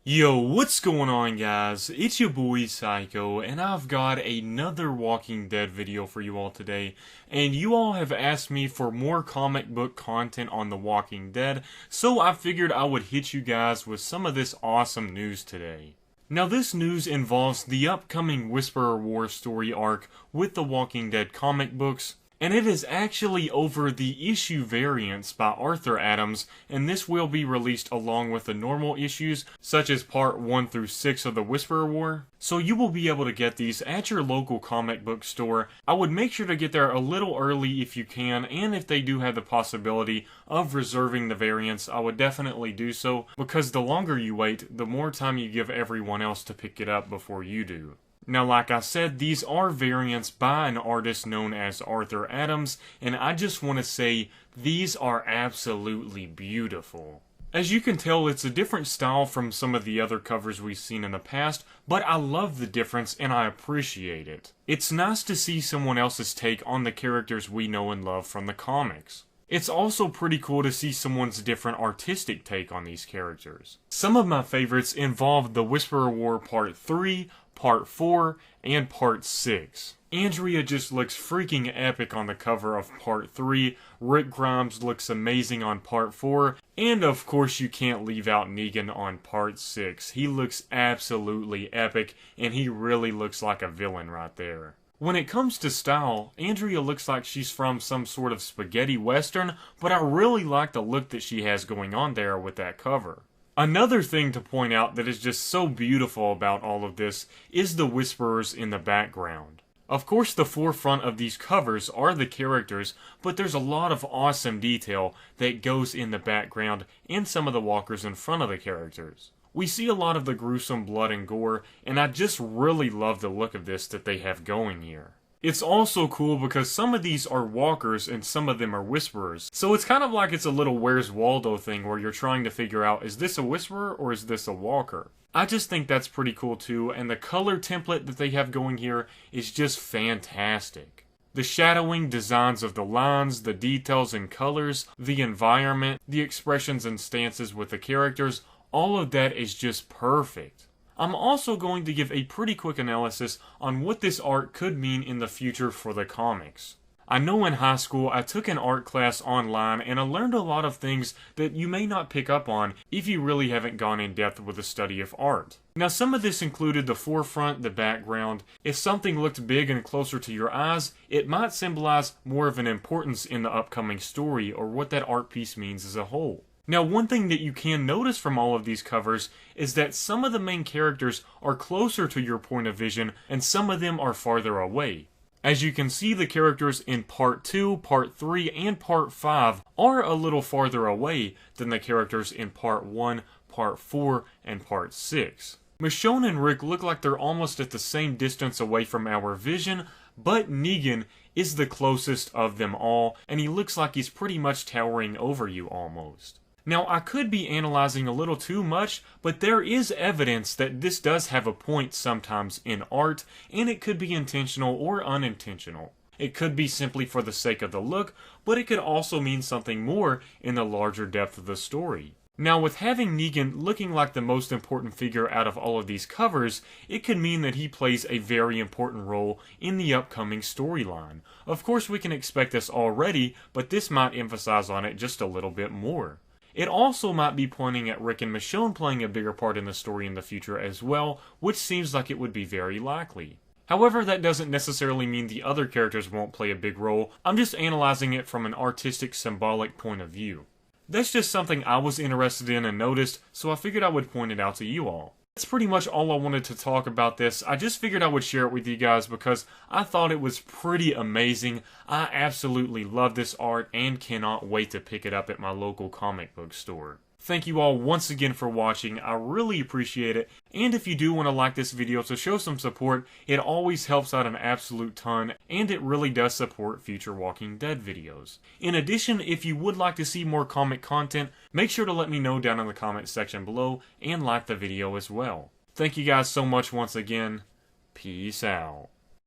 Yo, what's going on, guys? It's your boy Psycho, and I've got another Walking Dead video for you all today. And you all have asked me for more comic book content on The Walking Dead, so I figured I would hit you guys with some of this awesome news today. Now, this news involves the upcoming Whisperer War story arc with The Walking Dead comic books, and it is actually over the issue variants by Arthur Adams, and this will be released along with the normal issues, such as part 1 through 6 of the Whisperer War. So you will be able to get these at your local comic book store. I would make sure to get there a little early if you can, and if they do have the possibility of reserving the variants, I would definitely do so, because the longer you wait, the more time you give everyone else to pick it up before you do. Now, like I said, these are variants by an artist known as Arthur Adams, and I just want to say, these are absolutely beautiful. As you can tell, it's a different style from some of the other covers we've seen in the past, but I love the difference and I appreciate it. It's nice to see someone else's take on the characters we know and love from the comics. It's also pretty cool to see someone's different artistic take on these characters. Some of my favorites involve the Whisperer War Part 3, Part 4, and Part 6. Andrea just looks freaking epic on the cover of Part 3, Rick Grimes looks amazing on Part 4, and of course you can't leave out Negan on Part 6. He looks absolutely epic, and he really looks like a villain right there. When it comes to style, Andrea looks like she's from some sort of spaghetti western, but I really like the look that she has going on there with that cover. Another thing to point out that is just so beautiful about all of this is the Whisperers in the background. Of course, the forefront of these covers are the characters, but there's a lot of awesome detail that goes in the background and some of the walkers in front of the characters. We see a lot of the gruesome blood and gore, and I just really love the look of this that they have going here. It's also cool because some of these are walkers and some of them are whisperers. So it's kind of like it's a little Where's Waldo thing where you're trying to figure out, is this a whisperer or is this a walker? I just think that's pretty cool too, and the color template that they have going here is just fantastic. The shadowing, designs of the lines, the details and colors, the environment, the expressions and stances with the characters, all of that is just perfect. I'm also going to give a pretty quick analysis on what this art could mean in the future for the comics. I know in high school I took an art class online and I learned a lot of things that you may not pick up on if you really haven't gone in depth with the study of art. Now, some of this included the forefront, the background. If something looked big and closer to your eyes, it might symbolize more of an importance in the upcoming story or what that art piece means as a whole. Now, one thing that you can notice from all of these covers is that some of the main characters are closer to your point of vision and some of them are farther away. As you can see, the characters in Part 2, Part 3, and Part 5 are a little farther away than the characters in Part 1, Part 4, and Part 6. Michonne and Rick look like they're almost at the same distance away from our vision, but Negan is the closest of them all, and he looks like he's pretty much towering over you almost. Now, I could be analyzing a little too much, but there is evidence that this does have a point sometimes in art, and it could be intentional or unintentional. It could be simply for the sake of the look, but it could also mean something more in the larger depth of the story. Now, with having Negan looking like the most important figure out of all of these covers, it could mean that he plays a very important role in the upcoming storyline. Of course, we can expect this already, but this might emphasize on it just a little bit more. It also might be pointing at Rick and Michonne playing a bigger part in the story in the future as well, which seems like it would be very likely. However, that doesn't necessarily mean the other characters won't play a big role. I'm just analyzing it from an artistic, symbolic point of view. That's just something I was interested in and noticed, so I figured I would point it out to you all. That's pretty much all I wanted to talk about this. I just figured I would share it with you guys because I thought it was pretty amazing. I absolutely love this art and cannot wait to pick it up at my local comic book store. Thank you all once again for watching. I really appreciate it. And if you do want to like this video to show some support, it always helps out an absolute ton, and it really does support future Walking Dead videos. In addition, if you would like to see more comic content, make sure to let me know down in the comment section below, and like the video as well. Thank you guys so much once again. Peace out.